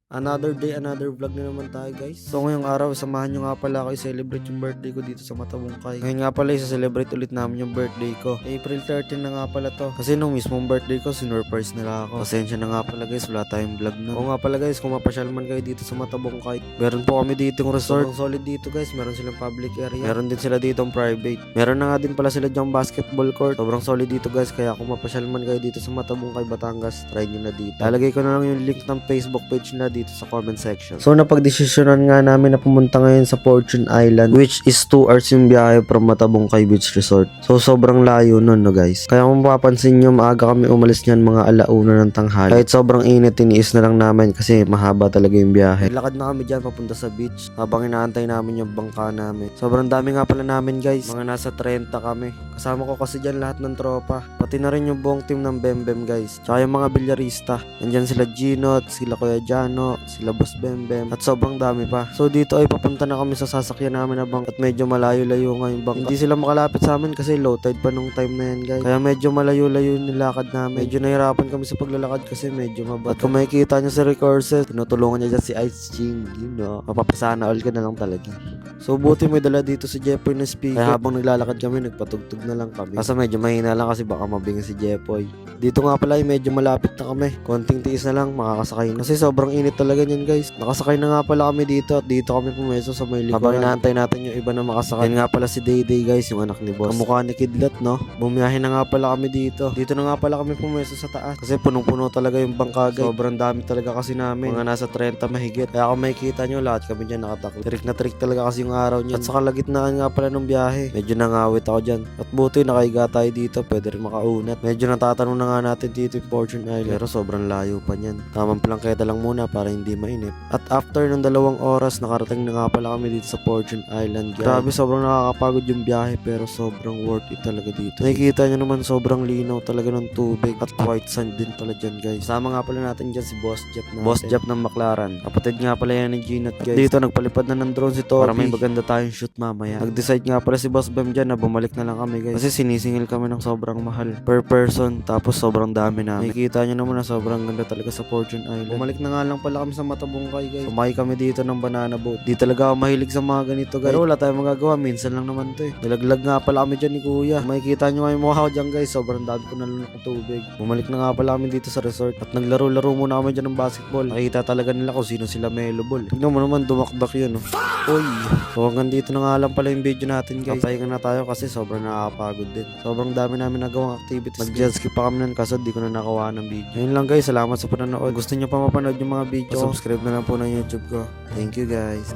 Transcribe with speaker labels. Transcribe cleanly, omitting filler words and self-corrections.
Speaker 1: Another day, another vlog na naman tayo guys. So ngayong araw, samahan nyo nga pala ako i-celebrate yung birthday ko dito sa Matabungkay. Ngayon nga pala, i-celebrate ulit namin yung birthday ko. April 13 na nga pala to. Kasi nung mismong birthday ko, sinurprise nila ako. Pasensya na nga pala guys, wala tayong vlog nun. O nga pala guys, kung mapasyal man kayo dito sa Matabungkay, meron po kami dito yung resort. Sobrang solid dito guys, meron silang public area. Meron din sila dito yung private. Meron na nga din pala sila dyang basketball court. Sobrang solid dito guys, kaya kung mapasyal man kayo dito sa Matabungkay, Batangas, try nyo na dito. Lalagay ko na lang yung link ng Facebook page na dito sa comment section. So napagdesisyonan nga namin na pumunta ngayon sa Fortune Island, which is 2 hours yung biyahe from Matabungkay Beach Resort. So sobrang layo nun no guys. Kaya kung mapapansin nyo, maaga kami umalis niyan mga alauna ng tanghali. Kahit sobrang init, tiniis na lang namin kasi mahaba talaga yung biyahe. Lakad na kami dyan papunta sa beach habang inaantay namin yung bangka namin. Sobrang dami nga pala namin guys. Mga nasa 30 kami. Kasama ko kasi dyan lahat ng tropa. Pati na rin yung buong team ng Bembem guys. Tsaka yung mga bilyarista. Nandyan sila Gino, sila Kuya Jano, sila Boss Bembem, at sobrang dami pa. So dito ay papunta na kami sa sasakyan namin na bangka at medyo malayo-layo nga yung bangka. Hindi sila makalapit sa amin kasi low tide pa nung time na yan guys. Kaya medyo malayo-layo yung nilakad namin. Medyo nahirapan kami sa paglalakad kasi medyo mabat. At kung makikita nyo sa recorder, tinutulungan niya dyan si Ice Ching. You know, mapapasana all ka na lang talaga. So buti may dala dito si Jepoy na speaker. Kaya habang naglalakad kami, nagpatugtog na lang kami. Kasi medyo mahina lang kasi baka mabinga si Jepoy. Dito nga pala ay medyo malapit na kami. Konting tiis na lang, makakasakay na. Kasi sobrang init talaga niyan guys. Nakasakay na nga pala kami dito at dito kami pumeso sa may likuran. Habang inaantay natin yung iba na makasakay. Yan nga pala si Dayday guys, yung anak ni boss. Kamukha ni Kidlat no. Bumiyahe na nga pala kami dito. Dito na nga pala kami pumeso sa taas. Kasi punong-puno talaga yung bangka guys. Sobrang dami talaga kasi namin. Mga nasa 30 mahigit. Kaya kung makikita nyo, lahat kami dyan nakatakot. Trick na trick talaga kasi yung araw niya. At sa kalagitnaan nga pala ng biyahe. Medyo nangawit ako dyan. At buti nakaiga tayo dito. Pwede rin makaunat. Medyo natatanong na nga natin dito yung Fortune Island. Pero sobrang layo pa niyan. Tamang plangketa lang muna para hindi mainip. At after ng 2 oras, nakarating na nga pala kami dito sa Fortune Island guys. Grabe, sobrang nakakapagod yung biyahe pero sobrang worth it talaga dito. Nakikita nyo naman sobrang linaw talaga ng tubig at white sand din pala dyan guys. Sama nga pala natin dyan si Boss Jeff natin. Boss Jeff ng McLaren. Kapatid nga pala yan ni Ginot guys. At dito nagpalipad na ng drone si Toby para may maganda tayong shoot mamaya. Nag-decide nga pala si Boss Bem dyan na bumalik na lang kami guys. Kasi sinisingil kami ng sobrang mahal per person tapos sobrang dami namin. Nakikita nyo naman na sobrang ganda talaga sa Fortune Island. Bumalik na nga lang pala kami sa Matabungkay guys. Sumakay kami dito ng banana boat. Di talaga ako mahilig sa mga ganito guys. Pero wala tayong magagawa, minsan lang naman to eh. Nilaglag nga pala kami dyan ni Kuya. Makikita nyo nga yung mukha ko dyan guys. Sobrang dami ko nalunok ng tubig. Bumalik na nga pala kami dito sa resort. At naglaro-laro muna kami dyan ng basketball. Nakikita talaga nila kung sino sila Melo Ball. Tignan mo naman, dumakdak yun oh. Uy! So hanggang dito na nga lang pala yung video natin guys. Papahinga na tayo kasi sobrang nakakapagod din. Sobrang dami namin nagawang activities. Nag-jet ski pa kami nun kaso di ko na nakawa ng video. Yun lang guys, salamat sa panonood. Gusto nyo pa mapanood yung mga video, subscribe na lang po ng YouTube ko. Thank you guys.